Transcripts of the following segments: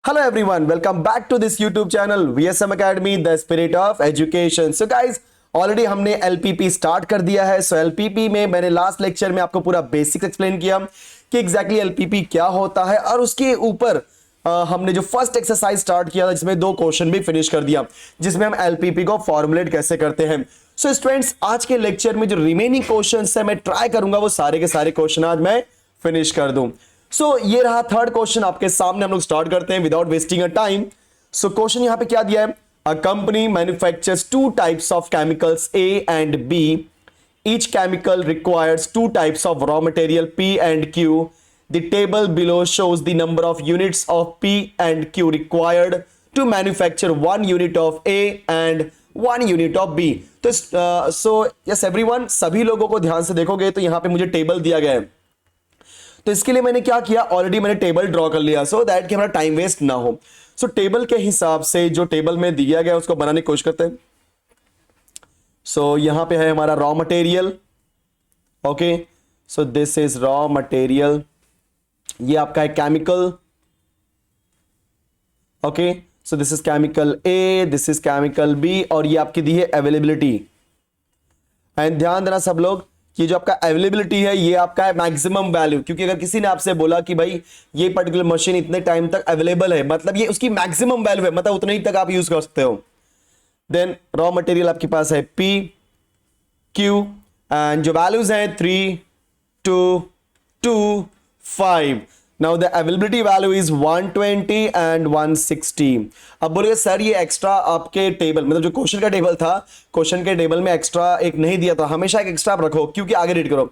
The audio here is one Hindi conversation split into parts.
Hello everyone, welcome back to this YouTube channel VSM Academy, the spirit of education. So guys, already हमने LPP स्टार्ट कर दिया है. सो LPP में मैंने लास्ट लेक्चर में आपको पूरा बेसिक्स एक्सप्लेन किया कि एग्जैक्टली LPP क्या होता है और उसके ऊपर हमने जो फर्स्ट एक्सरसाइज स्टार्ट किया था जिसमें 2 क्वेश्चन भी फिनिश कर दिया, जिसमें हम LPP को फॉर्मुलेट कैसे करते हैं. सो स्टूडेंट्स, आज के लेक्चर में जो रिमेनिंग क्वेश्चंस है मैं ट्राई करूंगा वो सारे के सारे क्वेश्चन आज मैं फिनिश कर दूं. सो ये रहा थर्ड क्वेश्चन आपके सामने. हम लोग स्टार्ट करते हैं without wasting a time. So question यहां पे क्या दिया है? A company manufactures 2 types of chemicals A and B. Each chemical requires 2 types of raw material P and Q. The table below shows the number of units of P and Q required to manufacture 1 unit of A and 1 unit of B. तो सो यस एवरीवन, सभी लोगों को ध्यान से देखोगे तो यहां पे मुझे टेबल दिया गया है. तो इसके लिए मैंने क्या किया, ऑलरेडी मैंने टेबल ड्रॉ कर लिया सो दैट कि हमारा टाइम वेस्ट ना हो. सो टेबल के हिसाब से जो टेबल में दिया गया उसको बनाने की कोशिश करते हैं. सो यहां पे है हमारा raw material. Okay, so this is raw material. ये आपका है chemical. Okay, so this is chemical A, this is chemical B और ये आपकी दी है अवेलेबिलिटी. एंड ध्यान देना सब लोग, ये जो आपका अवेलेबिलिटी है ये आपका है मैक्सिमम वैल्यू, क्योंकि अगर किसी ने आपसे बोला कि भाई ये पर्टिकुलर मशीन इतने टाइम तक अवेलेबल है, मतलब ये उसकी मैक्सिमम वैल्यू है, मतलब उतने ही तक आप यूज कर सकते हो. देन रॉ मटेरियल आपके पास है P, Q एंड जो वैल्यूज हैं 3, 2, 2, 5. Now the availability value is 120 and 160. अब बोलिए सर ये एक्स्ट्रा आपके टेबल, मतलब जो क्वेश्चन का टेबल था, क्वेश्चन के टेबल में एक्स्ट्रा एक नहीं दिया था, हमेशा एक एक्स्ट्रा आप रखो क्योंकि आगे रीड करो.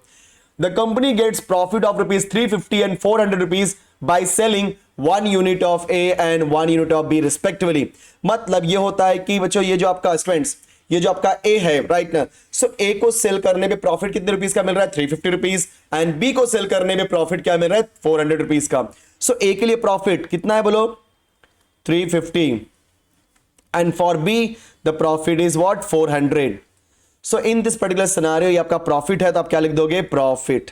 The company gets profit of ₹350 and ₹400 by selling 1 unit of A and 1 unit of B respectively. मतलब ये होता है कि बच्चों ये जो आपका स्टूडेंट्स, ये जो आपका ए है राइट ना, सो ए को सेल करने पे प्रॉफिट कितने रुपीस का मिल रहा है? ₹350. एंड बी को सेल करने में प्रॉफिट क्या मिल रहा है? ₹400 का. सो ए के लिए प्रॉफिट कितना है बोलो? 350. And for be the profit is what? 400. So in this particular scenario ये आपका प्रॉफिट है तो आप क्या लिख दोगे? प्रॉफिट.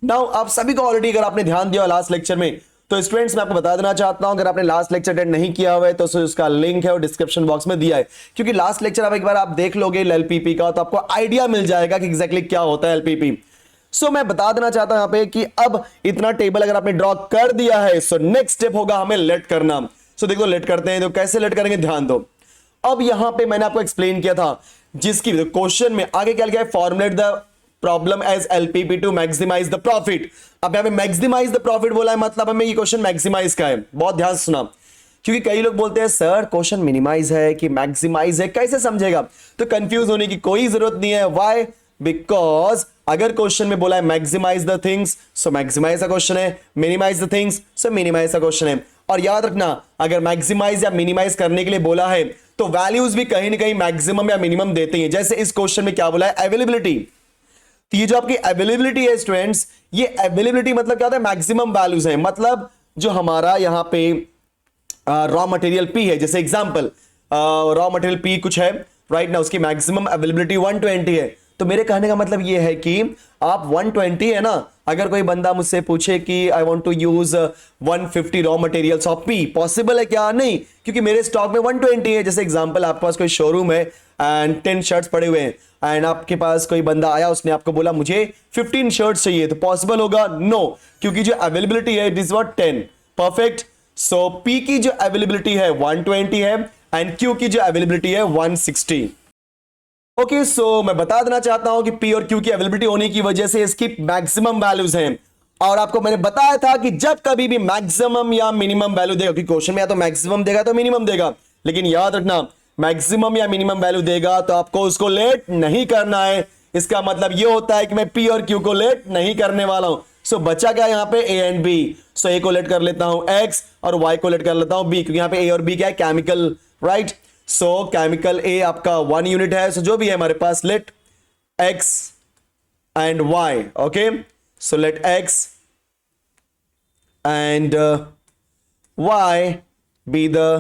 नाउ आप सभी को ऑलरेडी अगर आपने ध्यान दिया लास्ट लेक्चर में, तो स्टूडेंट्स मैं आपको बता देना चाहता हूं, अगर आपने लास्ट लेक्चर अटेंड नहीं किया हुआ है तो उसका लिंक है और डिस्क्रिप्शन बॉक्स में दिया है, क्योंकि लास्ट लेक्चर आप एक बार आप देख लोगे एलपीपी का तो आपको आइडिया मिल जाएगा कि एग्जैक्टली क्या होता है एलपीपी. सो मैं बता देना चाहता हूं यहां पे कि अब इतना टेबल अगर आपने ड्रॉ कर दिया है सो नेक्स्ट स्टेप होगा हमें लेट करना. सो देखो लेट करते हैं, तो कैसे लेट करेंगे ध्यान दो. अब यहां पे मैंने आपको एक्सप्लेन किया था जिसकी क्वेश्चन में आगे क्या लिखा है? Formulate the problem as LPP to maximise the profit. अब यहां पे मैक्सिमाइज द प्रॉफिट बोला है, मतलब हमें ये क्वेश्चन मैक्सिमाइज का है. बहुत ध्यान से सुना, क्योंकि कई लोग बोलते हैं सर क्वेश्चन मिनिमाइज है कि मैक्सिमाइज है, कैसे समझेगा? तो कंफ्यूज होने की कोई जरूरत नहीं है. व्हाई? बिकॉज अगर क्वेश्चन में बोला है maximize the things so maximize का क्वेश्चन है, minimize the things so minimize का क्वेश्चन है. और याद रखना, अगर मैक्सिमाइज या मिनिमाइज करने के लिए बोला है तो वैल्यूज भी कहीं ना कहीं मैक्सिमम या मिनिमम देते हैं. जैसे इस क्वेश्चन में क्या बोला है? अवेलेबिलिटी. तो ये जो आपकी अवेलेबिलिटी है स्टूडेंट्स, ये अवेलेबिलिटी मतलब क्या होता है? मैक्सिमम वैल्यूज है. मतलब जो हमारा यहां पे रॉ मटेरियल P है, जैसे एग्जांपल रॉ मटेरियल P कुछ है राइट ना, उसकी मैक्सिमम अवेलेबिलिटी 120 है. तो मेरे कहने का मतलब ये है कि आप 120 है ना, अगर कोई बंदा मुझसे पूछे कि I want to use 150 raw materials of P, possible है क्या? नहीं, क्योंकि मेरे स्टॉक में 120 है. जैसे एग्जांपल आपके पास कोई शोरूम है एंड 10 शर्ट्स पड़े हुए हैं एंड आपके पास कोई बंदा आया, उसने आपको बोला मुझे 15 शर्ट्स चाहिए, तो पॉसिबल होगा? नो, क्योंकि जो अवेलेबिलिटी है it is what? 10. Perfect. So P की जो अवेलेबिलिटी है 120 है एंड Q की जो अवेलेबिलिटी है 160. ओके, सो मैं बता देना चाहता हूं कि P और Q की अवेलेबिलिटी होने की वजह से इसकी मैक्सिमम वैल्यूज हैं. और आपको मैंने बताया था कि जब कभी भी मैक्सिमम या मिनिमम वैल्यू देगा, क्योंकि क्वेश्चन में या तो मैक्सिमम देगा तो मिनिमम देगा, लेकिन याद रखना मैक्सिमम या मिनिमम वैल्यू देगा तो आपको उसको लेट नहीं करना है. इसका मतलब ये होता है कि मैं P और Q को लेट नहीं करने वाला हूं. सो बचा क्या यहां पे? A and B. So A को लेट कर लेता हूं X और Y को लेट कर लेता हूं B, क्योंकि यहां पे A और B क्या है? Chemical right. So chemical A आपका 1 यूनिट है. सो जो भी है हमारे पास let X and Y. Okay, so let X and Y be the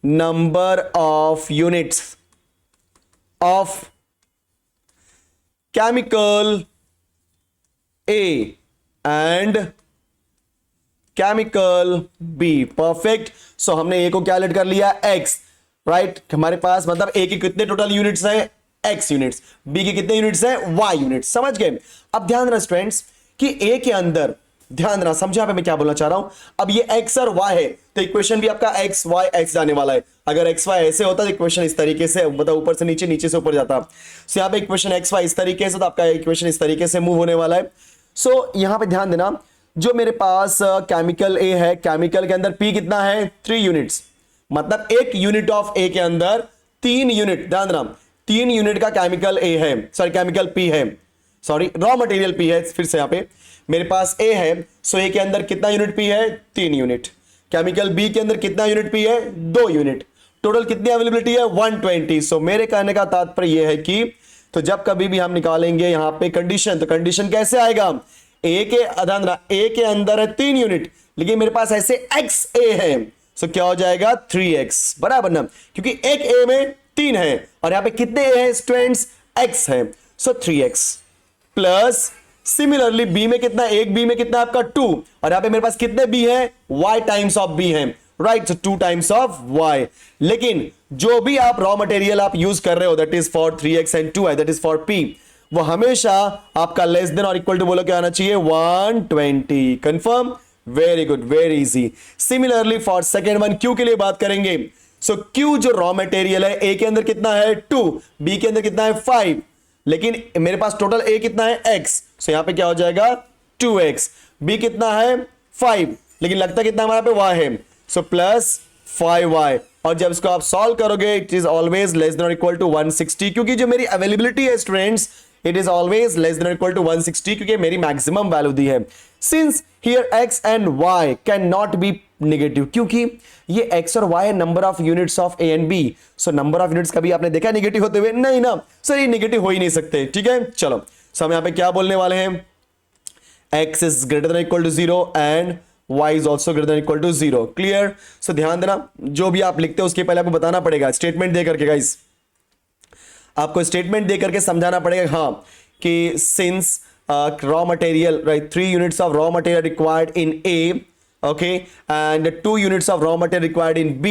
number of units of chemical A and chemical B. Perfect. So हमने ए को क्या लेट कर लिया, एक्स, राइट। हमारे पास मतलब ए के कितने टोटल यूनिट्स हैं, एक्स यूनिट्स, बी के कितने यूनिट्स हैं, वाई यूनिट्स। समझ गए। अब ध्यान देना स्टूडेंट्स कि ए के अंदर, ध्यान देना, समझा यहाँ पे मैं क्या बोलना चाह रहा हूं। अब ये एक्स और वाई है तो इक्वेशन भी आपका एक्स वाई एक्स जाने वाला है। अगर एक्स वाई ऐसे होता तो इक्वेशन इस तरीके से, मतलब ऊपर से नीचे, नीचे से ऊपर जाता। सो यहाँ पे इक्वेशन एक्स वाई इस तरीके से, तो आपका इक्वेशन इस तरीके से मूव होने वाला है। सो यहाँ पे ध्यान देना, जो मेरे पास केमिकल ए है, केमिकल के अंदर पी कितना है, 3 यूनिट्स, मतलब एक यूनिट ऑफ ए के अंदर 3 यूनिट। ध्यान देना 3 यूनिट का केमिकल ए है, सॉरी केमिकल पी है, सॉरी रॉ मटेरियल पी है। फिर से यहाँ पे मेरे पास ए है, सो ए के अंदर कितना यूनिट पी है, 3 यूनिट। केमिकल बी के अंदर कितना यूनिट पी है, 2 यूनिट। टोटल कितनी अवेलेबिलिटी है, 120। सो मेरे कहने का तात्पर्य यह है कि तो जब कभी भी हम निकालेंगे यहां पे कंडीशन, तो कंडीशन कैसे आएगा, ए के ए के अंदर है 3 यूनिट, लेकिन मेरे पास ऐसे एक्स ए है, सो क्या हो जाएगा 3x बराबर ना, क्योंकि एक ए में 3 है और यहां पे कितने ए है स्टूडेंट्स, x है, सो 3x प्लस सिमिलरली बी में कितना, एक बी में कितना आपका 2, और यहां पे मेरे पास कितने बी है, y टाइम्स ऑफ बी है, right. So 2 times of y। लेकिन जो भी आप रॉ मटेरियल आप यूज कर रहे हो, that is for 3x and 2y, that is for p, वो हमेशा आपका लेस देन और इक्वल टू बोलो क्या आना चाहिए, 120। Confirm, very good, very easy. Similarly for second one Q के लिए बात करेंगे। सो क्यू जो रॉ मटेरियल है, ए के अंदर कितना है 2, बी के अंदर कितना है 5, लेकिन मेरे पास टोटल ए कितना है x, सो यहां पे क्या हो जाएगा 2x, बी कितना है 5, लेकिन लगता कितना हमारे पे y है, सो प्लस 5y। और जब इसको आप सॉल्व करोगे it is always less than और इक्वल टू 160, क्योंकि जो मेरी अवेलेबिलिटी है students it is always less than और इक्वल टू 160, क्योंकि मेरी मैक्सिमम वैल्यू दी है। Since here x and y can not be negative, क्योंकि ये x और y है number of units of a and b, so number of units कभी आपने देखा नेगेटिव होते हुए, नहीं ना, सर ये नेगेटिव हो ही नहीं सकते। ठीक है, चलो सो हम यहां पे क्या बोलने वाले हैं, x is greater than equal to 0 and y is also greater than equal to 0। Clear. So ध्यान देना, जो भी आप लिखते हो उसके पहले आपको बताना पड़ेगा स्टेटमेंट दे करके, गाइस आपको स्टेटमेंट दे करके समझाना पड़ेगा, हाँ, कि since raw material, right, 3 units of raw material required in A, okay, and 2 units of raw material required in B,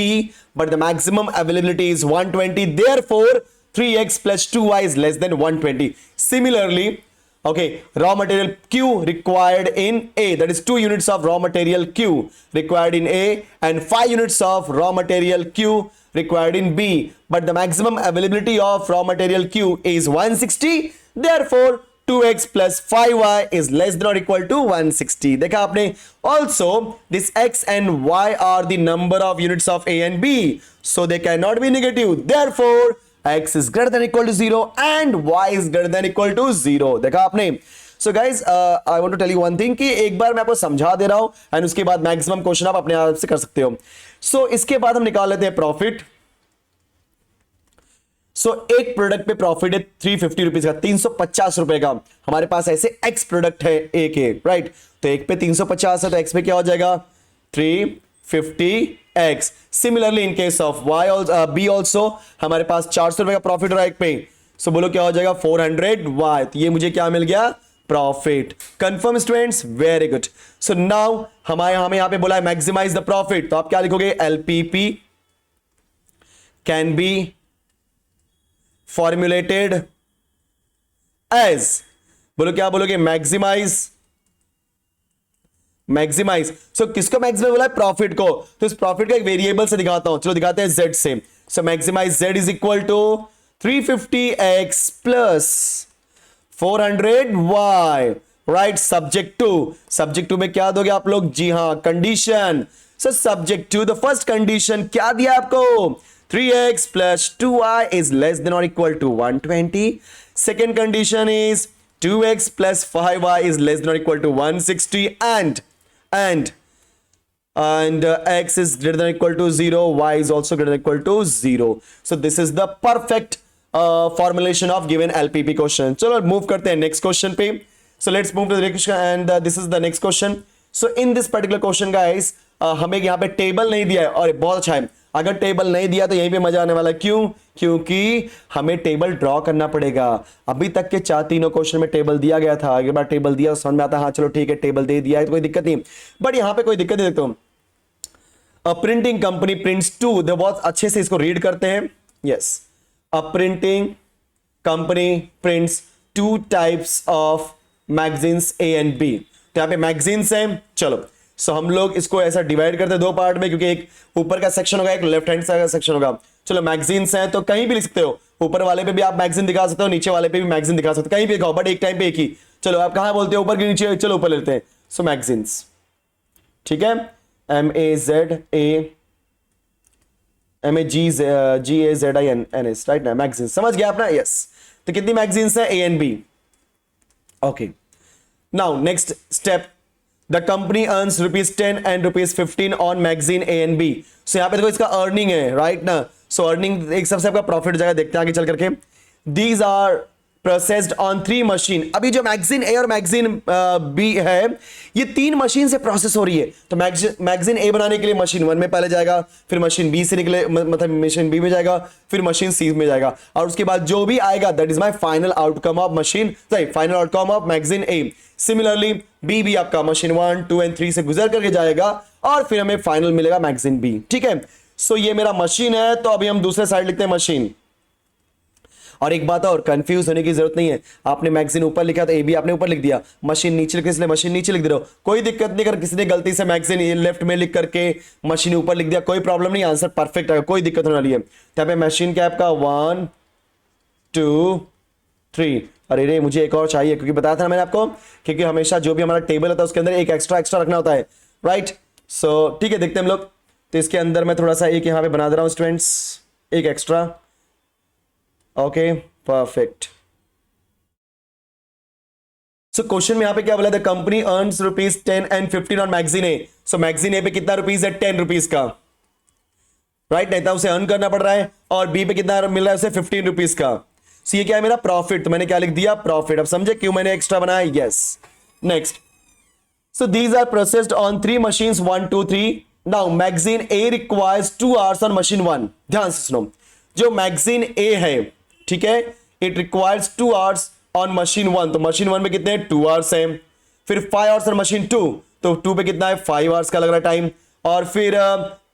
but the maximum availability is 120, therefore 3x plus 2y is less than 120. Similarly, okay, raw material Q required in A, that is 2 units of raw material Q required in A and 5 units of raw material Q required in B, but the maximum availability of raw material Q is 160, therefore 2x plus 5y is less than or equal to 160. देखा आपने। Also, this x and y are the number of units of A and B, so they cannot be negative. Therefore, x is greater than equal to 0 and y is greater than equal to 0. देखा आपने। So guys, I want to tell you one thing कि एक बार मैं आपको समझा दे रहा हूं एंड उसके बाद मैक्सिमम क्वेश्चन आप अपने आप से कर सकते हो। So इसके बाद हम निकाल लेते हैं प्रॉफिट। सो एक प्रोडक्ट पे प्रॉफिट है 350 रुपीज का, 350 रुपए का। हमारे पास ऐसे एक्स प्रोडक्ट है ए के, राइट, तो एक पे 350 है तो एक्स पे क्या हो जाएगा 350x। Similarly in case of Y B also हमारे पास 400 रुपए का प्रॉफिट हो रहा है एक पे, सो बोलो क्या हो जाएगा 400y, तो ये मुझे क्या मिल गया, profit. Confirm students, very good. So now हमें यहां पे बोला है मैक्सिमाइज द प्रॉफिट, तो आप क्या लिखोगे, LPP can be formulated as, बोलो क्या बोलोगे, मैक्सिमाइज। सो किसको मैक्सिमाइज बोला है, प्रॉफिट को, तो इस प्रॉफिट को एक वेरिएबल से दिखाता हूं, चलो दिखाते हैं z से। So maximise z is equal to 350x plus 400y, right. Subject to में क्या दोगे आप लोग, जी हां, condition. So subject to the first condition क्या दिया आपको, 3x plus 2y is less than or equal to 120. Second condition is 2x plus 5y is less than or equal to 160 and x is greater than or equal to 0, y is also greater than or equal to 0. So this is the perfect formulation of given LPP question. चलो move करते हैं next question पे. So let's move to the next question and this is the next question. So in this particular question guys, हमें यहाँ पे टेबल नहीं दिया है और बहुत अच्छा है, अगर टेबल नहीं दिया तो यहीं पे मजा आने वाला है। क्यों? क्योंकि हमें टेबल ड्रॉ करना पड़ेगा। अभी तक के 4 क्वेश्चन में टेबल दिया गया था, अगली बार टेबल दिया समझ में आता, हाँ चलो ठीक है टेबल दे दिया है तो कोई दिक्कत नहीं, बट यहां पे कोई दिक्कत नहीं देखता हूं। A printing company prints two, बहुत अच्छे से इसको रीड करते हैं। Yes, a printing company prints 2 types of magazines A and B. तो यहां पे मैगजीन्स हैं, चलो सो हम लोग इसको ऐसा डिवाइड करते हैं 2 पार्ट में, क्योंकि एक ऊपर का सेक्शन होगा, एक लेफ्ट हैंड साइड का सेक्शन होगा। चलो मैगजीन्स हैं तो कहीं भी लिख सकते हो, ऊपर वाले पे भी आप मैगजीन दिखा सकते हो, नीचे वाले पे भी मैगजीन दिखा सकते हो, कहीं भी दिखाओ, बट एक टाइम पे एक ही। चलो आप कहां बोलते हो, ऊपर के नीचे, चलो ऊपर लेते हैं। सो मैगजीन्स, ठीक है, MAGZINS, राइट ना, मैगजीन समझ गया अपना। यस, तो कितनी मैगजीन्स है, A and B. Okay, now next step, the company earns ₹10 and ₹15 on magazine A and B. So यहां पे देखो इसका अर्निंग है, राइट ना। सो अर्निंग एक सबसे आपका प्रॉफिट जाएगा, देखते हैं आगे चल करके। These are processed on 3 machine. अभी जो मैगजीन ए और मैगजीन बी है, ये 3 मशीन से प्रोसेस हो रही है। तो मैगजीन ए बनाने के लिए मशीन 1 में पहले जाएगा, फिर मशीन बी से निकले मतलब मशीन बी में जाएगा, फिर मशीन सी में जाएगा, और उसके बाद जो भी आएगा that is my final outcome of machine, sorry final outcome of magazine A. Similarly B भी आपका मशीन 1, 2 एंड 3 से गुजर करके जाएगा, और फिर हमें फाइनल मिलेगा मैगजीन बी। ठीक है, सो ये मेरा मशीन है, तो अभी हम दूसरे साइड लिखते हैं मशीन। और एक बात और, कंफ्यूज होने की जरूरत नहीं है। आपने मैगजीन ऊपर लिखा तो ए भी आपने ऊपर लिख दिया, मशीन नीचे लिखा इसलिए मशीन नीचे लिख दे रहे हो, कोई दिक्कत नहीं। अगर किसी ने गलती से मैगजीन लेफ्ट में लिख करके मशीन ऊपर लिख दिया, कोई प्रॉब्लम नहीं, आंसर परफेक्ट आएगा, कोई दिक्कत होने वाली है। यहाँ पे मशीन क्या आपका 1 2 3। अरे रे, मुझे एक और चाहिए, क्योंकि बताया था ना मैंने आपको, क्योंकि हमेशा जो भी हमारा टेबल होता है उसके अंदर एक एक्स्ट्रा रखना होता है, राइट। सो ठीक है, देखते हैं हम लोग। तो इसके अंदर मैं थोड़ा सा एक यहाँ पे बना दे रहा हूँ स्टूडेंट्स, एक extra. Okay, perfect. So question में यहां पे क्या बोला, the company earns ₹10 and ₹15 on magazine A. So magazine A पे कितना रुपीस है, ₹10 का, राइट। नहीं था उसे अर्न करना पड़ रहा है, और बी पे कितना मिल रहा है उसे, ₹15 का। सो ये क्या है मेरा प्रॉफिट, तो मैंने क्या लिख दिया, प्रॉफिट। अब समझे क्यों मैंने एक्स्ट्रा बनाया, yes. Next, so these are processed on 3 machines 1 2 3। Now magazine A requires 2 hours on machine 1। ध्यान से सुनो, जो मैगजीन ए है, ठीक है, it requires 2 hours on machine 1। तो मशीन 1 में कितने 2 आवर्स हैं, फिर 5 आवर्स ऑन मशीन 2, तो 2 पे कितना है 5 आवर्स का लग रहा है टाइम, और फिर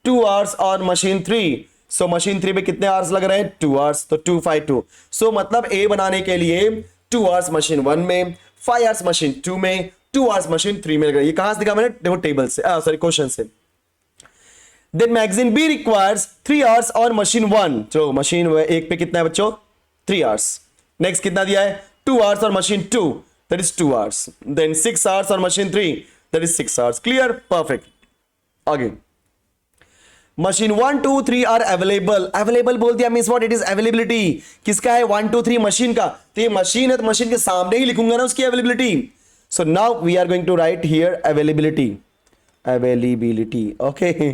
2 hours on machine 3। So machine 3 पे कितने आवर्स लग रहे हैं, 2 आवर्स, तो 2 5 2। सो मतलब ए बनाने के लिए 2 आवर्स मशीन 1 में, 5 आवर्स मशीन 2 में, 2 आवर्स मशीन 3 में लग रहा है। ये कहां से दिखा मैंने, देखो टेबल से, सॉरी क्वेश्चन से। Then magazine B requires 3 hours on machine 1। तो मशीन 1 पे कितना है बच्चों, 3 आवर्स। नेक्स्ट कितना दिया है, 2 आवर्स और machine 2, that is 2 hours. Then 6 hours और machine 3, that is 6 hours. Clear, perfect. आगे मशीन 1 2 3 आर अवेलेबल। अवेलेबल बोल दिया means what, it is availability. किसका है, 1 2 3 मशीन का। तो ये मशीन है, तो मशीन के सामने ही लिखूंगा ना उसकी availability. So now we are going to write here availability, availability. Okay,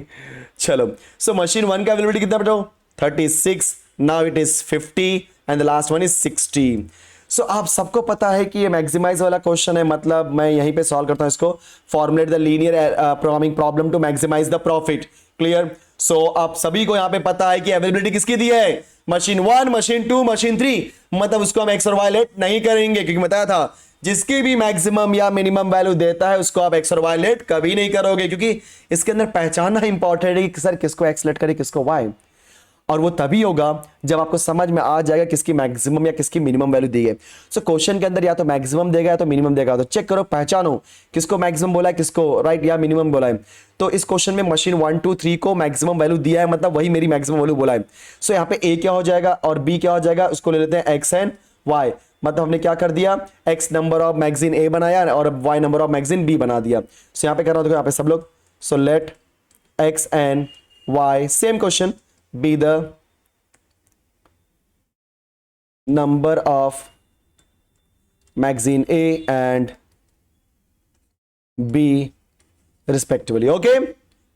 चलो। सो मशीन 1 का अवेलेबिलिटी कितना बताओ, 36। Now it is 50 and the last one is 60। So आप सबको पता है कि ये मैक्सिमाइज वाला क्वेश्चन है, मतलब मैं यहीं पे सॉल्व करता हूं इसको। Formulate the linear programming problem to maximise the profit. Clear. So आप सभी को यहां पे पता है कि अवेलेबिलिटी किसकी दी है, मशीन 1 मशीन 2 मशीन 3, मतलब उसको हम एक्स और वाई लेट नहीं करेंगे, क्योंकि बताया था जिसकी भी मैक्सिमम या मिनिमम वैल्यू देता है उसको आप एक्स और वाई लेट कभी नहीं करोगे, क्योंकि इसके अंदर पहचानना इंपॉर्टेंट है कि सर किसको एक्स लेट करे किसको वाई। और वो तभी होगा जब आपको समझ में आ जाएगा किसकी मैक्सिमम या किसकी मिनिमम वैल्यू दी है। सो क्वेश्चन के अंदर या तो मैक्सिमम देगा या तो मिनिमम देगा, तो चेक करो, पहचानो किसको मैक्सिमम बोला है, किसको राइट या मिनिमम बोला है। तो इस क्वेश्चन में मशीन 1 2 3 को मैक्सिमम वैल्यू दिया है, मतलब वही मेरी मैक्सिमम वैल्यू बोला है। सो यहाँ पे ए क्या हो जाएगा और बी क्या हो जाएगा, उसको ले लेते हैं एक्स एंड वाई। मतलब हमने क्या कर दिया, X number of magazine A बनाया और Y number of magazine B बना दिया। सो यहाँ पे कर रहा हूं, देखो यहाँ पे सब लोग। So let X and Y same question be the number of magazine A and B respectively. Okay,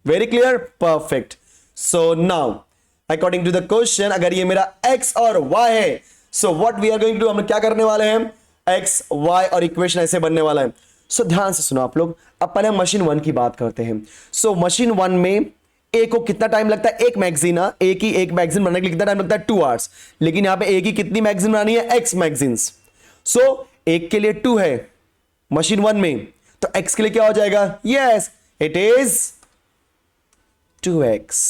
very clear, perfect. So now according to the question, अगर ये मेरा x और y है, so what we are going to do, हम क्या करने वाले हैं, x y और इक्वेशन ऐसे बनने वाला है। सो ध्यान से सुनो आप लोग। अब पहले हम मशीन 1 की बात करते हैं। सो मशीन 1 में ए को कितना टाइम लगता है, एक मैगजीन, एक मैगजीन बनाने के लिए कितना टाइम लगता है, 2 आवर्स। लेकिन यहां पे ए की कितनी मैगजीन बनानी है, एक्स मैगजीन्स। सो एक के लिए 2 है मशीन 1 में, तो एक्स के लिए क्या हो जाएगा, yes it is 2x।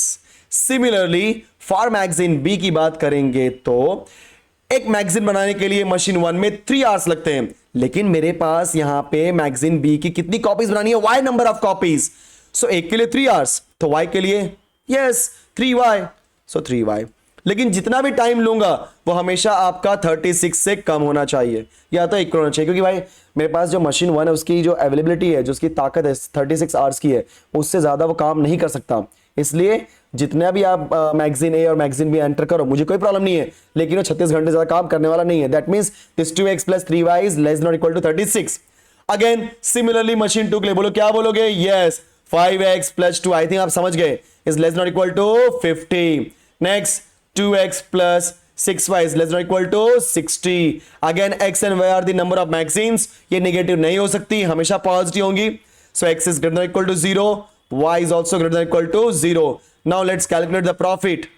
Similarly for magazine B की बात करेंगे तो एक मैगजीन बनाने के लिए मशीन 1 में 3 आवर्स लगते हैं, लेकिन मेरे पास यहां पे मैगजीन बी की कितनी कॉपीज बनानी है, y नंबर ऑफ कॉपीज। सो एक के लिए 3 आवर्स, तो y के लिए यस 3y, सो 3y। लेकिन जितना भी टाइम लूंगा वो हमेशा आपका 36 से कम होना चाहिए, या तो इक्वल होना चाहिए, क्योंकि भाई मेरे पास जो मशीन 1 है उसकी जो अवेलेबिलिटी है, जो उसकी ताकत है 36 आवर्स की है, उससे ज्यादा वो काम नहीं कर सकता। इसलिए जितना भी आप मैगजीन ए और मैगजीन बी एंटर करो, मुझे कोई प्रॉब्लम नहीं है, लेकिन वो 36 घंटे ज्यादा काम करने वाला नहीं है। That means this 2x plus 3y is less not equal to 36। Again similarly machine 2 के लिए बोलो, क्या बोलोगे, yes 5x plus 2, I think आप समझ गए, is less not equal to 50। Next 2x plus 6y is less than or equal to 60. Again x and y are the number of magazines, ये नेगेटिव नहीं हो सकती, हमेशा पॉजिटिव होंगी। So x is greater than or equal to 0, y is also greater than or equal to 0. Now let's calculate the profit.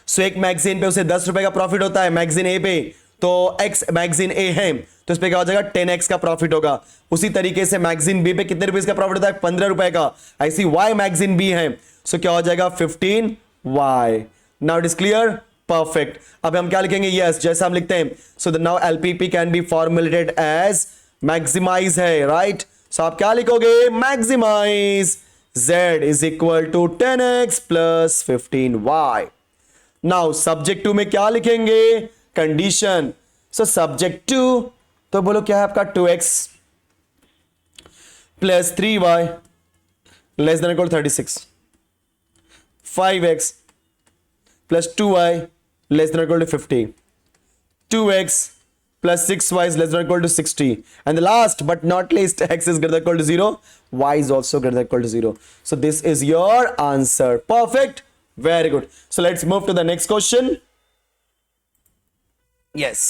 So एक मैगजीन पे उसे 10 रुपए का प्रॉफिट होता है मैगजीन ए पे, तो x मैगजीन ए है तो इस पे क्या हो जाएगा, 10x का प्रॉफिट होगा। उसी तरीके से मैगजीन बी पे कितने रुपए का प्रॉफिट होता है, 15 रुपए का। ऐसी y मैगजीन बी है, सो क्या हो जाएगा 15y। Now it is clear, perfect. अब हम क्या लिखेंगे, यस जैसा हम लिखते हैं, so now LPP can be formulated as maximize है, राइट। सो आप क्या लिखोगे, maximize z is equal to 10x plus 15y। Now subject 2 में क्या लिखेंगे, कंडीशन। सो सब्जेक्ट 2 तो बोलो क्या है आपका, 2x plus 3y less than equal 36, 5x plus 2y less than or equal to 50, 2x plus 6y is less than or equal to 60, and the last but not least x is greater than or equal to 0, y is also greater than or equal to 0. So this is your answer. Perfect, very good. So let's move to the next question. Yes,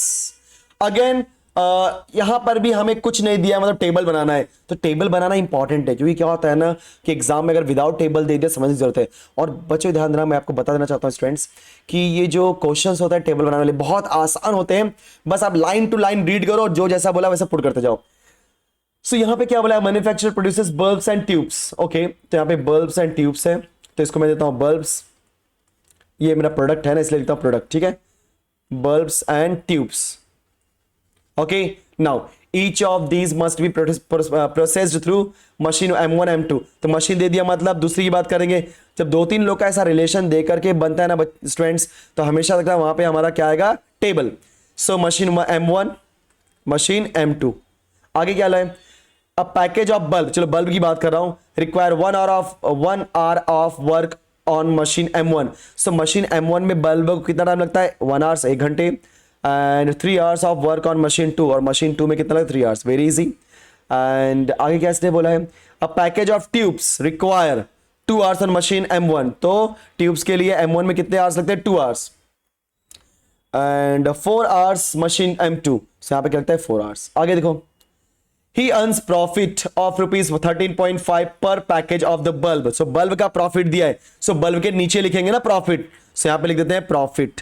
again यहां पर भी हमें कुछ नहीं दिया, मतलब टेबल बनाना है। तो टेबल बनाना इंपॉर्टेंट है, क्योंकि क्या होता है ना कि एग्जाम में अगर विदाउट टेबल दे दिया समझने की जरूरत है। और बच्चों ध्यान देना, मैं आपको बता देना चाहता हूं स्टूडेंट्स कि ये जो क्वेश्चंस होता है टेबल बनाने वाले बहुत आसान होते हैं, बस आप लाइन टू लाइन रीड करो और जो जैसा बोला वैसा पुट करते जाओ। सो यहां पे क्या बोला है, manufacture produces bulbs and tubes. Okay, तो यहां पे बल्ब्स एंड ट्यूब्स है, तो इसको मैं देता हूं बल्ब्स, ये मेरा प्रोडक्ट है ना इसलिए लिखता हूं प्रोडक्ट, ठीक है, bulbs and tubes. Okay, now each of these must be processed through machine M1 M2। तो मशीन दे दिया, मतलब दूसरी की बात करेंगे, जब 2-3 लोग का ऐसा रिलेशन दे करके बनता है ना स्टूडेंट्स, तो हमेशा लगता है वहां पे हमारा क्या आएगा, table. So machine M1 machine M2, आगे क्या लाए, अ पैकेज ऑफ बल्ब, चलो बल्ब की बात कर रहा हूं, require 1 hour of work on machine M1। So machine M1 में बल्ब को कितना टाइम लगता है, 1 hour 1 घंटे, and 3 hours of work on machine 2, और मशीन 2 में कितना लगता है, 3 hours, वेरी इजी। एंड आगे क्या इसने बोला है, a package of tubes require 2 hours on machine M1, तो ट्यूब्स के लिए M1 में कितने hours लगते हैं, 2 hours, and 4 hours machine M2, so यहां पे क्या लगता है 4 hours। आगे देखो, he earns profit of rupees 13.5 per package of the bulb। so bulb का प्रॉफिट दिया है, so बल्ब के नीचे लिखेंगे ना प्रॉफिट, so यहां पे लिख देते हैं प्रॉफिट,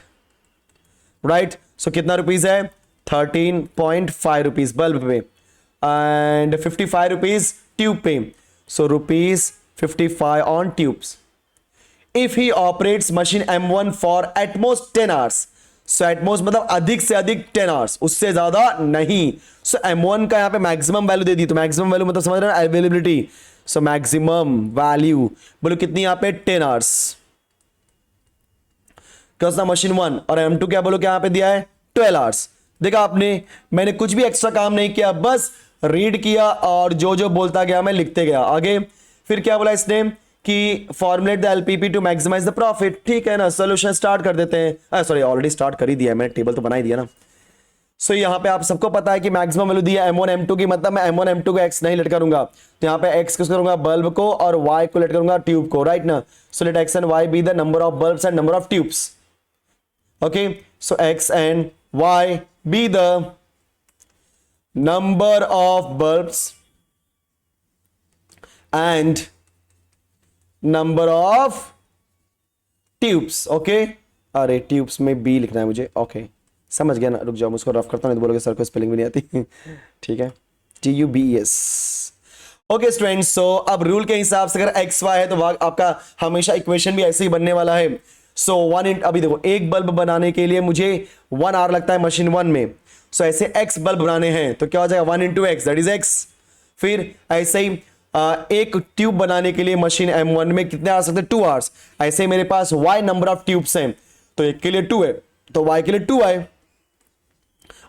राइट। सो कितना रुपीज है, 13.5 रुपीज बल्ब पे, एंड 55 रुपीज ट्यूब पे, so rupees 55 on tubes. If he operates machine M1 for at most 10 hours, so at most मतलब अधिक से अधिक 10 hours, उससे ज्यादा नहीं। सो M1 का यहां पे मैक्सिमम वैल्यू दे दी, तो मैक्सिमम वैल्यू मतलब समझ रहे हैं अवेलेबिलिटी, सो मैक्सिमम वैल्यू बोलो कितनी यहां पे 10 hours, क्या मशीन 1, और M2 क्या बोलो क्या यहां पे दिया है 12 hours। देखा आपने, मैंने कुछ भी एक्स्ट्रा काम नहीं किया, बस रीड किया और जो जो बोलता गया मैं लिखते गया। आगे फिर क्या बोला इसने कि formulate the LPP to maximise the profit, ठीक है ना, सोल्यूशन स्टार्ट कर देते हैं। सॉरी ऑलरेडी स्टार्ट कर ही दिया है मैंने, टेबल तो बना ही दिया ना। सो यहां पे आप सबको पता है कि मैक्सिमम वैल्यू दिया M1 M2 की, मतलब मैं M1 M2 को x नहीं लेट करूंगा, तो यहां पे x किस करूंगा, बल्ब को, और y को लेट करूंगा ट्यूब को, राइट ना। सो let x and y B the number of bulbs and number of tubes. Okay, so x and y be the number of bulbs and number of tubes. Okay, अरे ट्यूब्स में बी लिखना है मुझे। ओके समझ गया ना, रुक जाओ मुझको रफ करता हूँ, नहीं तो बोलोगे सर को स्पेलिंग भी नहीं आती। ठीक है, TUBES। ओके स्टूडेंट्स, सो अब रूल के हिसाब से अगर XY है तो आपका हमेशा इक्वेशन भी ऐसे ही बनने वाला है। सो अभी देखो, एक बल्ब बनाने के लिए मुझे 1 आवर लगता है मशीन 1 में। सो ऐसे X बल्ब बनाने हैं तो क्या हो जाएगा 1 × X दैट इज X। फिर ऐसे ही एक ट्यूब बनाने के लिए मशीन M1 में कितने आ सकते हैं 2 आवर्स। ऐसे ही मेरे पास Y नंबर ऑफ ट्यूब्स हैं, तो एक के लिए 2 है तो Y के लिए 2 आए।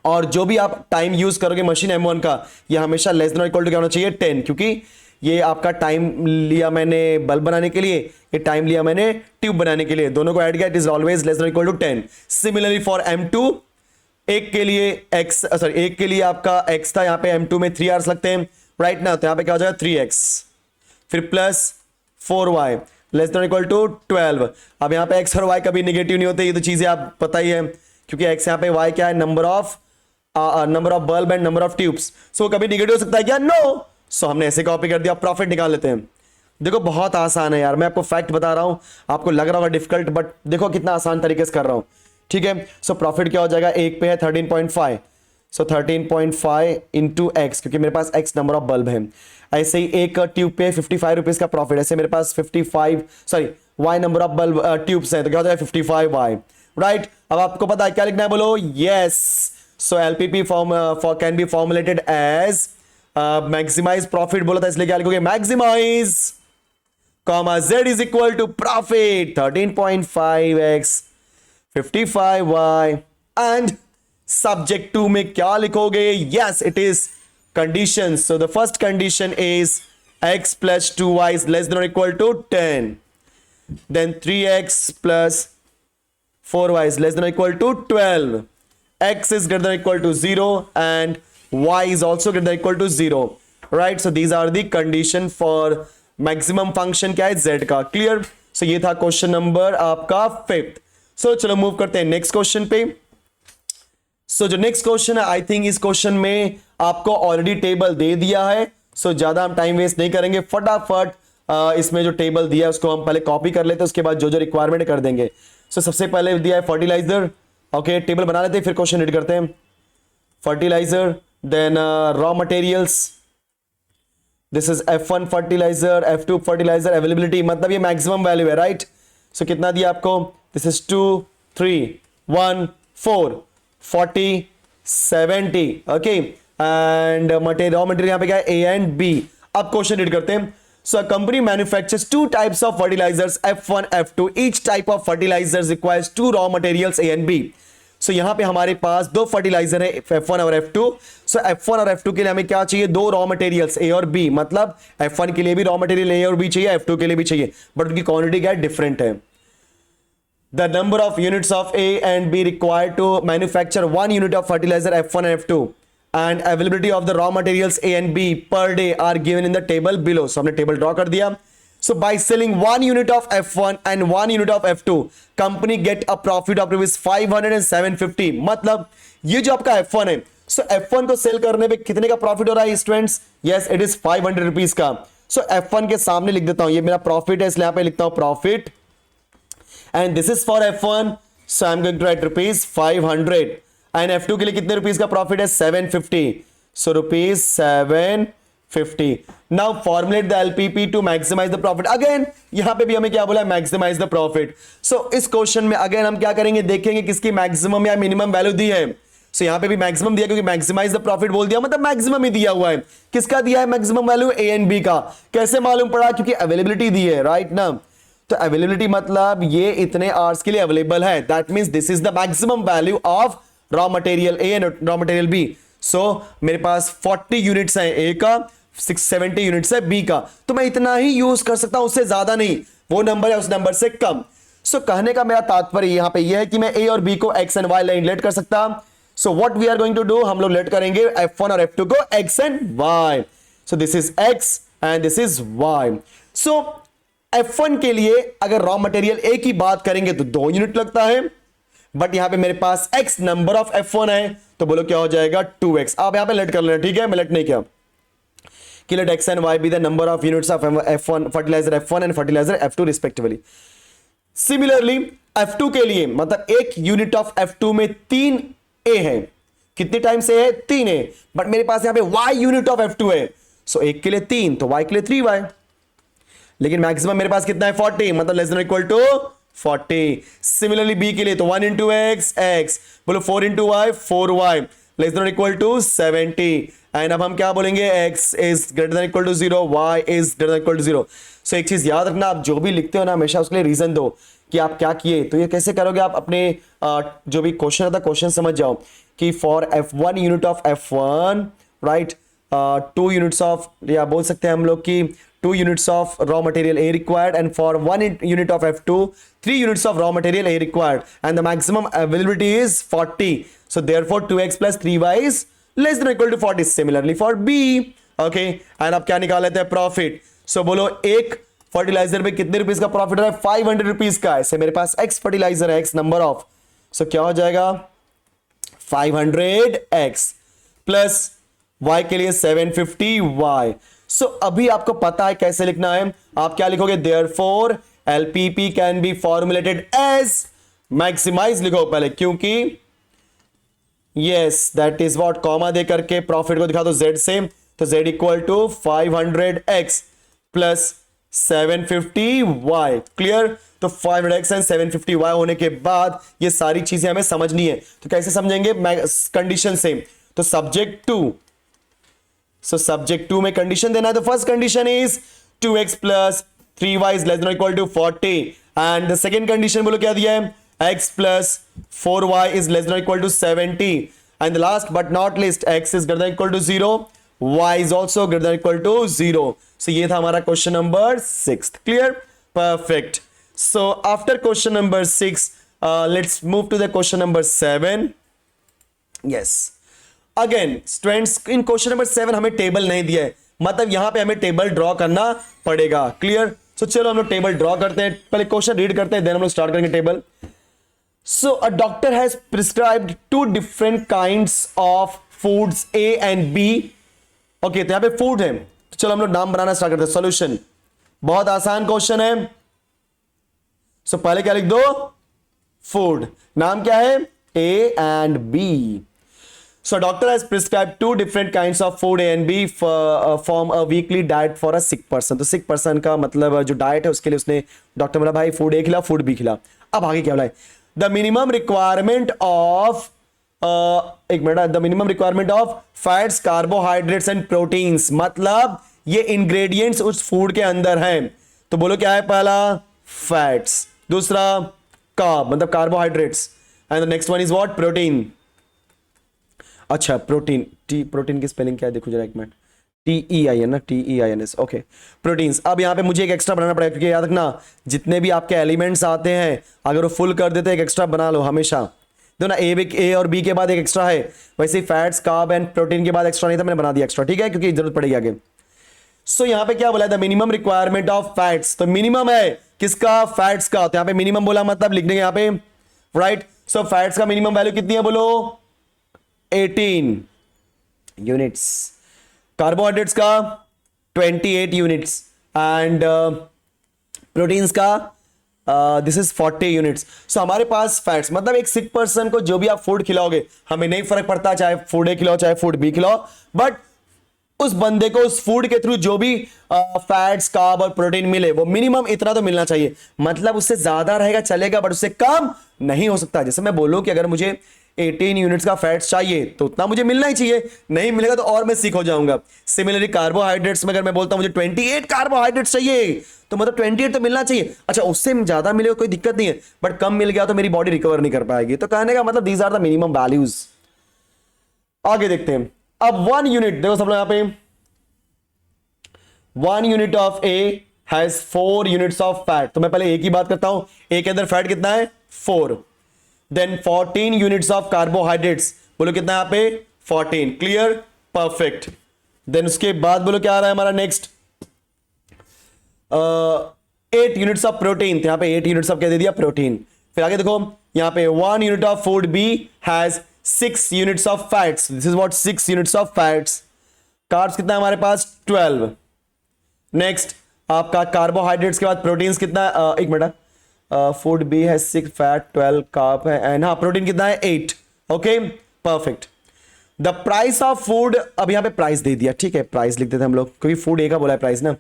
और जो भी आप टाइम यूज करोगे मशीन M1 का, ये हमेशा लेस देन और इक्वल टू क्या होना चाहिए 10, क्योंकि ये आपका टाइम लिया मैंने बल्ब बनाने के लिए, ये टाइम लिया मैंने ट्यूब बनाने के लिए, दोनों को ऐड किया, it is always less than और equal to 10। Similarly for M2, एक के लिए एक के लिए आपका X था, यहां पे M2 में 3 आवर्स लगते हैं राइट ना, तो यहां पे क्या हो जाएगा 3X, फिर plus 4Y less than equal to 12। अब यहां पे X और Y कभी निगेटिव नहीं होते, ये तो चीजें आप पता ही है, क्योंकि X यहां पे Y क्या है number of bulb and number of tubes. So कभी निगेटिव हो सकता है क्या? नो। सो हमने ऐसे कॉपी कर दिया, प्रॉफिट निकाल लेते हैं। देखो बहुत आसान है यार, मैं आपको फैक्ट बता रहा हूं, आपको लग रहा होगा डिफिकल्ट, बट देखो कितना आसान तरीके से कर रहा हूं। ठीक है, सो प्रॉफिट क्या हो जाएगा, एक पे है 13.5, सो 13.5 इंटू एक्स, क्योंकि मेरे पास एक्स नंबर ऑफ बल्ब है। ऐसे ही एक ट्यूब पे 55 रुपीज का प्रॉफिट, ऐसे मेरे पास 55 Y number of bulb tubes है, तो क्या हो जाएगा 55 वाई राइट। अब आपको पता है क्या लिखना है, बोलो yes. So LPP can be formulated as maximize profit बोला था, इसलिए क्या लिखोगे maximize comma z is equal to profit 13.5x 55y and subject 2 में क्या लिखोगे, yes it is condition. So the first condition is x plus 2y is less than or equal to 10, then 3x plus 4y is less than or equal to 12, x is greater than or equal to 0 and y is also greater than or equal to 0 right। so these are the condition for maximum function क्या है z का, क्लियर। सो ये था क्वेश्चन नंबर आपका 5th। सो चलो मूव करते हैं नेक्स्ट क्वेश्चन पे। सो जो नेक्स्ट क्वेश्चन है, आई थिंक इस क्वेश्चन में आपको ऑलरेडी टेबल दे दिया है, सो ज्यादा हम टाइम वेस्ट नहीं करेंगे, फटाफट इसमें जो टेबल दिया है उसको हम पहले कॉपी कर लेते हैं, उसके बाद जो जो रिक्वायरमेंट कर देंगे। सो सबसे पहले दिया है फर्टिलाइजर, ओके टेबल बना लेते हैं फिर क्वेश्चन रीड करते हैं। Fertilizer, then raw materials, this is F1 fertilizer, F2 fertilizer, availability मतलब ये मैक्सिमम वैल्यू है राइट। सो कितना दिया आपको, this is 2 3 1 4 40 70 okay and raw material यहां पे क्या है A एंड B। अब क्वेश्चन रीड करते हैं। So company manufactures 2 types of fertilizers F1 F2, each type of fertilizers requires 2 raw materials A and B। सो यहां पे हमारे पास 2 फर्टिलाइजर है F1 और F2। सो F1 और F2 के लिए हमें क्या चाहिए, 2 रॉ मटेरियल्स A और B, मतलब F1 के लिए भी रॉ मटेरियल A और B चाहिए, F2 के लिए भी चाहिए, बट उनकी क्वांटिटी क्या है, डिफरेंट है। The number of units of A and B required to manufacture 1 unit of fertilizer F1 and F2 and availability of the raw materials A and B per day are given in the table below। So हमने टेबल ड्रॉ कर दिया। So by selling 1 unit of F1 and 1 unit of F2, company get a profit of rupees 500 and 750। मतलब ये जो आपका F1 है, so F1 को सेल करने पे कितने का प्रॉफिट हो रहा है students, yes it is 500 rupees का। So F1 के सामने लिख देता हूं, ये मेरा प्रॉफिट है, इसलिए यहां पे लिखता हूं profit, and this is for F1, so I'm going to write rupees 500 and F2 के लिए कितने रुपीस का प्रॉफिट है, 750, so rupees 750। now formulate the LPP to maximize the profit। again यहां पे भी हमें क्या बोला है, maximize the profit। so इस क्वेश्चन में अगेन हम क्या करेंगे, देखेंगे किसकी मैक्सिमम या मिनिमम वैल्यू दी है। सो यहां पे भी मैक्सिमम दिया, क्योंकि मैक्सिमाइज द प्रॉफिट बोल दिया मतलब मैक्सिमम ही दिया हुआ है। किसका दिया है maximum value, A and B का। कैसे मालूम पड़ा, क्योंकि अवेलेबिलिटी दी है राइट ना। तो अवेलेबिलिटी मतलब ये इतने आवर्स के लिए अवेलेबल है, that means this is the maximum value of raw material A and raw material B। सो मेरे पास 40 यूनिट्स हैं A का, 670 यूनिट्स है B का, तो मैं इतना ही यूज कर सकता हूं, उससे ज्यादा नहीं, वो नंबर है उस नंबर से कम। सो कहने का मेरा तात्पर्य यहां पे यह है कि मैं A और B को X and Y line let कर सकता। So what we are going to do, हम लोग लेट करेंगे F1 और F2 को X and Y। So this is X and this is Y। So F1 के लिए अगर रॉ मटेरियल A की बात करेंगे तो 2 यूनिट लगता है, बट यहां पे मेरे पास X नंबर ऑफ F1 है, तो बोलो क्या हो जाएगा 2X। आप यहां पे लेट कर लेना, ठीक है, मैं लेट नहीं किया। कि let x and y be the number of units of F1 fertilizer F1 and fertilizer F2 respectively. Similarly F2 के लिए मतलब एक यूनिट ऑफ F2 में 3 A है, कितने टाइम से है 3 A, बट मेरे पास यहां पे y यूनिट ऑफ F2 है, सो एक के लिए 3 तो y के लिए 3y, लेकिन मैक्सिमम मेरे पास कितना है 40, मतलब less than equal to 40. Similarly b के लिए तो 1 इंटू एक्स एक्स, बोलो 4 into Y 4y, less than equal to 70. And अब हम क्या बोलेंगे, x is greater than equal to 0, y is greater than equal to 0. So एक चीज याद रखना, आप जो भी लिखते हो ना हमेशा उसके लिए रीजन दो कि आप क्या किए. तो ये कैसे करोगे, आप अपने जो भी क्वेश्चन आता है क्वेश्चन समझ जाओ कि for F1 unit of F1 right 2 units of, या बोल सकते हैं हम लोग कि 2 units of raw material A required, and for 1 unit of F2 3 units of raw material A required, and the maximum availability is 40. So therefore 2x plus 3y is less than or equal to 40. Similarly for B, okay, and अब क्या निकाल लेते हैं प्रॉफिट. सो बोलो एक फर्टिलाइजर पे कितने रुपीस का प्रॉफिट है, 500 रुपीस का. ऐसे मेरे पास x फर्टिलाइजर है, x नंबर ऑफ, सो क्या हो जाएगा 500x प्लस y के लिए 750y. सो अभी आपको पता है कैसे लिखना है, आप क्या लिखोगे, therefore LPP can be formulated as, maximise लिखो पहले, क्योंकि yes that is what, comma दे करके प्रॉफिट को दिखा दो z से, तो z equal to 500x plus 750y. Clear, तो 500x एंड 750y होने के बाद ये सारी चीजें हमें समझनी है. तो कैसे समझेंगे, कंडीशन से, तो subject to, so subject to में कंडीशन देना है. तो first condition is 2x plus 3y is less than equal to 40, and the second condition बोलो क्या दिया है, x plus 4y is less than equal to 70, and the last but not least x is greater than equal to 0, y is also greater than equal to 0. So ये था हमारा question number 6. Clear, perfect. So after question number 6 let's move to the question number 7. Yes, again students in question number 7 हमें टेबल नहीं दिया है, मतलब यहां पे हमें टेबल ड्रॉ करना पड़ेगा. क्लियर, सो चलो हम लोग टेबल ड्रॉ करते हैं, पहले क्वेश्चन रीड करते हैं, देन हम लोग स्टार्ट करेंगे table. So a doctor has prescribed 2 different kinds of foods A and B. Okay, तो यहां पे फूड है, तो चलो हम लोग नाम बनाना स्टार्ट करते हैं. सॉल्यूशन, बहुत आसान क्वेश्चन है. सो पहले क्या लिख दो, फूड, नाम क्या है A and B. So doctor has prescribed 2 different kinds of food A and B from a weekly diet for a sick person. तो sick person का मतलब जो डाइट है उसके लिए उसने डॉक्टर बोला भाई फूड A खिला, फूड B खिला. अब आगे क्या बोला है, द मिनिमम रिक्वायरमेंट ऑफ, एक minute, the minimum requirement of fats, carbohydrates and proteins, मतलब ये इंग्रेडिएंट्स उस फूड के अंदर हैं. तो बोलो क्या है, पहला फैट्स, दूसरा कार्ब मतलब carbohydrates, and the next one is what, protein. अच्छा प्रोटीन, टी, प्रोटीन की स्पेलिंग क्या है देखो जरा एक मिनट, TEIN ना, TEINS. Okay, proteins. अब यहाँ पे मुझे एक एक्स्ट्रा बनाना पड़ेगा, क्योंकि याद रखना जितने भी आपके एलिमेंट्स आते हैं अगर वो फुल कर देते हैं एक एक्स्ट्रा बना लो हमेशा. दो ना, ए और बी के बाद एक एक्स्ट्रा है, वैसे फैट्स, कार्ब एंड प्रोटीन के बाद एक्स्ट्रा नहीं था, मैंने बना दिया एक्स्ट्रा. ठीक है, क्योंकि जरूरत पड़ेगी आगे. सो यहाँ पे क्या बोला है, the minimum requirement of fats, तो मिनिमम है किसका, फैट्स का. तो यहाँ पे मिनिमम बोला मतलब लिख देंगे यहाँ पे, राइट. सो फैट्स का मिनिमम वैल्यू कितनी है बोलो, 18 यूनिट्स, कार्बोहाइड्रेट्स का 28 यूनिट्स, एंड प्रोटीन्स का दिस इज 40 यूनिट्स. सो हमारे पास फैट्स मतलब एक सिक पर्सन को जो भी आप फूड खिलाओगे, हमें नहीं फर्क पड़ता चाहे फूड ए खिलाओ चाहे फूड बी खिलाओ, बट उस बंदे को उस फूड के थ्रू जो भी फैट्स, कार्ब और प्रोटीन मिले वो मिनिमम इतना तो मिलना चाहिए. मतलब उससे ज्यादा रहेगा चलेगा, बट उससे कम नहीं हो सकता. जैसे मैं बोलूं कि अगर मुझे 18 यूनिट्स का फैट्स चाहिए तो उतना मुझे मिलना ही चाहिए, नहीं मिलेगा तो और मैं सिक हो जाऊंगा. सिमिलरली कार्बोहाइड्रेट्स में अगर मैं बोलता हूं मुझे 28 कार्बोहाइड्रेट्स चाहिए, तो मतलब 28 तो मिलना चाहिए. अच्छा उससे ज्यादा मिलेगा कोई दिक्कत नहीं है, बट कम मिल गया तो मेरी बॉडी रिकवर नहीं कर पाएगी. तो कहने का मतलब these are the minimum values. आगे देखते हैं. अब 1 यूनिट देखो सब लोग, यहां पे 1 unit of A has 4 units of fat. तो मैं पहले A की बात करता हूं, A के अंदर फैट कितना है 4. देन 14 यूनिट्स ऑफ कार्बोहाइड्रेट्स, बोलो कितना यहां पे 14. Clear, perfect. देन उसके बाद बोलो क्या आ रहा है हमारा नेक्स्ट, 8 यूनिट्स ऑफ प्रोटीन. तो यहां पे 8 यूनिट्स ऑफ क्या दे दिया, प्रोटीन. फिर आगे देखो यहां पे 1 unit of food B has 6 units of fats. This is what 6 units of fats. Carbs कितना है हमारे पास 12। नेक्स्ट आपका कार्बोहाइड्रेट्स के बाद प्रोटीन्स कितना है, एक मिनट, फूड बी है 6, फैट 12, कार्ब है एंड हाँ प्रोटीन कितना है 8। Okay perfect. The price of food, अब यहां पे प्राइस दे दिया, ठीक है प्राइस लिख देते हम लोग क्योंकि फूड ए का बोला है प्राइस ना।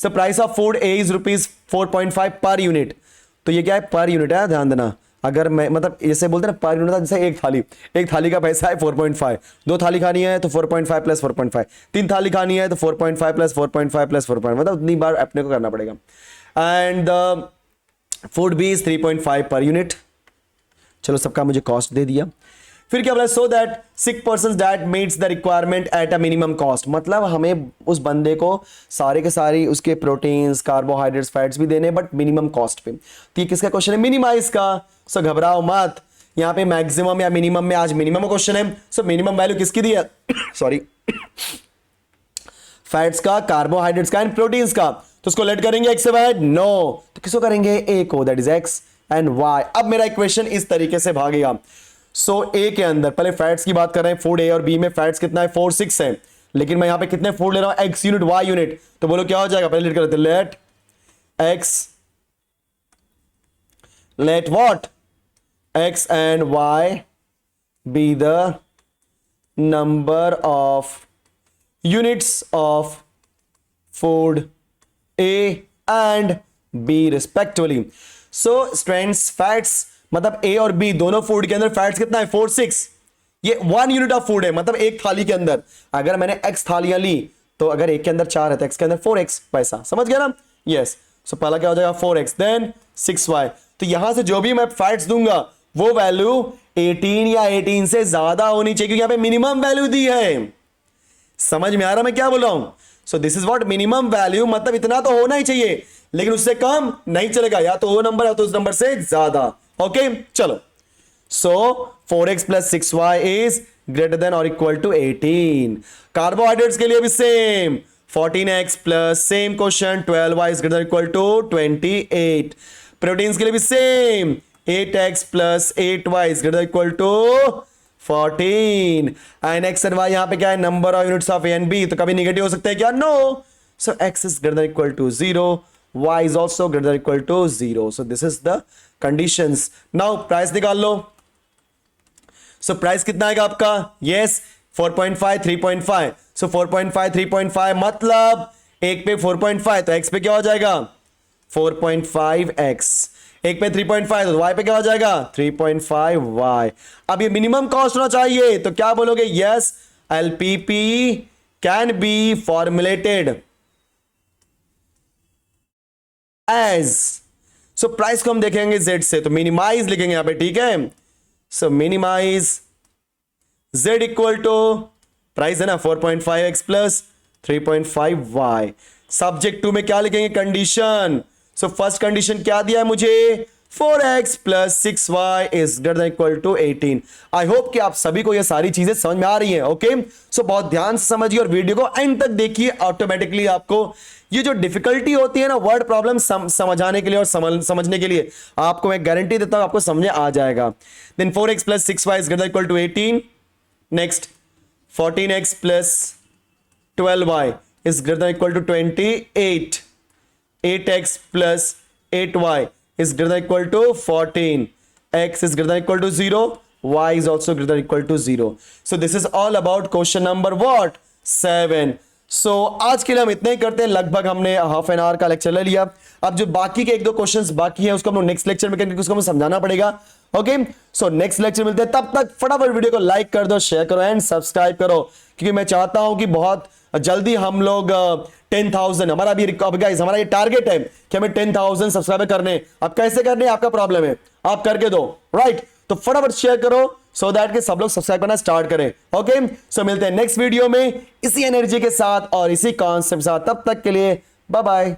So price of food A is ₹4.5 per unit. तो ये क्या है पर यूनिट है, ध्यान देना। अगर मैं मतलब जैसे बोलते हैं ना पर यूनिट, जैसे एक थाली का पैसा है 4.5, 2 थाली खानी है तो 4.5 प्लस 4.5, 3 थाली खानी है तो 4.5 प्लस 4.5 प्लस 4.5, मतलब उतनी बार अपने को करना पड़ेगा। And food B is 3.5 per unit. चलो सबका मुझे कॉस्ट दे दिया। फिर क्या बोला, so that sick person diet meets the requirement at a minimum cost, मतलब हमें उस बंदे को सारे के सारी उसके प्रोटीन्स कार्बोहाइड्रेट्स फैट्स भी देने बट मिनिमम कॉस्ट पे। तो ये किसका क्वेश्चन है, मिनिमाइज का। सो घबराओ मत, यहाँ पे मैक्सिमम या मिनिमम में आज मिनिमम क्वेश्चन है। सो मिनिमम वैल्यू किसकी दी है सॉरी फैट्स का, कार्बोहाइड्रेट्स का एंड प्रोटीन्स का। तो उसको लेट करेंगे एक्स से वाई, नो, तो किसको करेंगे ए को, that is X and Y. अब मेरा इक्वेशन इस तरीके से भागेगा। सो ए के अंदर पहले फैट्स की बात कर रहे हैं, फूड ए और बी में फैट्स कितना है 4, 6 है, लेकिन मैं यहां पे कितने फूड ले रहा हूं एक्स यूनिट वाई यूनिट। तो बोलो क्या हो जाएगा, पहले लेट करते, let X, let what X and Y be the number of units of food A and B respectively. So strengths fats मतलब ए और बी दोनों फूड के अंदर फैट्स कितना है 4, 6, ये 1 यूनिट ऑफ फूड है, मतलब एक थाली के अंदर अगर मैंने x थालियां ली तो अगर एक के अंदर 4 है तो x के अंदर 4x पैसा, समझ गया ना। यस, सो पहला क्या हो जाएगा 4x देन 6y। तो यहां से जो भी मैं फैट्स दूंगा वो वैल्यू 18 या 18 से ज्यादा होनी चाहिए क्योंकि यहां पे मिनिमम वैल्यू दी है। समझ में आ रहा मैं क्या बोल रहा हूं। सो this is what minimum value, मतलब इतना तो होना ही चाहिए लेकिन उससे कम नहीं चलेगा, या तो वो नंबर या तो उस नंबर से ज्यादा। ओके चलो, so 4x plus 6y is greater than और इक्वल टू 18। कार्बोहाइड्रेट्स के लिए भी same, 14x plus same question 12y is greater equal to 28। Proteins के लिए भी same, 8x plus 8y is greater equal to 14। And x and y यहां पे क्या है, number of units of A and B, तो कभी निगेटिव हो सकता है क्या, no. So x is greater equal to 0, y is also greater than equal to 0. So this is the conditions. Now price निकाल लो। So price कितना आएगा आपका, yes 4.5 3.5। So 4.5 3.5 मतलब एक पे 4.5 तो x पे क्या हो जाएगा 4.5x, एक पे 3.5 तो y पे क्या हो जाएगा 3.5y। अब ये मिनिमम कॉस्ट होना चाहिए तो क्या बोलोगे, yes LPP can be formulated as. So price को हम देखेंगे z से, तो मिनिमाइज लिखेंगे यहां पे, ठीक है। So minimise z equal to price है ना 4.5x प्लस 3.5y। सब्जेक्ट 2 में क्या लिखेंगे, कंडीशन। सो फर्स्ट कंडीशन क्या दिया है मुझे, 4x plus 6y is greater than equal to 18। I hope कि आप सभी को ये सारी चीजें समझ में आ रही हैं। ओके सो बहुत ध्यान से समझिए और वीडियो को एंड तक देखिए, ऑटोमेटिकली आपको ये जो डिफिकल्टी होती है ना वर्ड प्रॉब्लम समझाने के लिए और समझने के लिए, आपको मैं गारंटी देता हूं आपको समझ आ जाएगा। Then 4x plus 6y is greater equal to 18। Next 14x plus 12y is greater equal to 28। 8x plus 8y is greater than equal to 14, x is greater than equal to 0, y is also greater than equal to 0. So this is all about question number what 7. So आज के लिए हम इतना ही करते हैं, लगभग हमने हाफ एन आवर का लेक्चर ले लिया। अब जो बाकी के 1-2 क्वेश्चंस बाकी है उसको हम नेक्स्ट लेक्चर में करेंगे, उसको हमें समझाना पड़ेगा। ओके सो नेक्स्ट लेक्चर मिलते हैं, तब तक फटाफट वीडियो को लाइक कर दो, शेयर करो एंड सब्सक्राइब करो क्योंकि मैं चाहता हूं कि बहुत जल्दी हम लोग 10,000 हमारा भी गाइस, हमारा ये टारगेट है कि हमें 10,000 सब्सक्राइबर करने। अब कैसे करने आपका प्रॉब्लम है, आप करके दो राइट। तो फटाफट शेयर करो सो दैट कि सब लोग सब्सक्राइब करना स्टार्ट करें। ओके सो मिलते हैं नेक्स्ट वीडियो में इसी एनर्जी के साथ और इसी कॉन्सेप्ट के साथ, तब तक के लिए बाय बाय।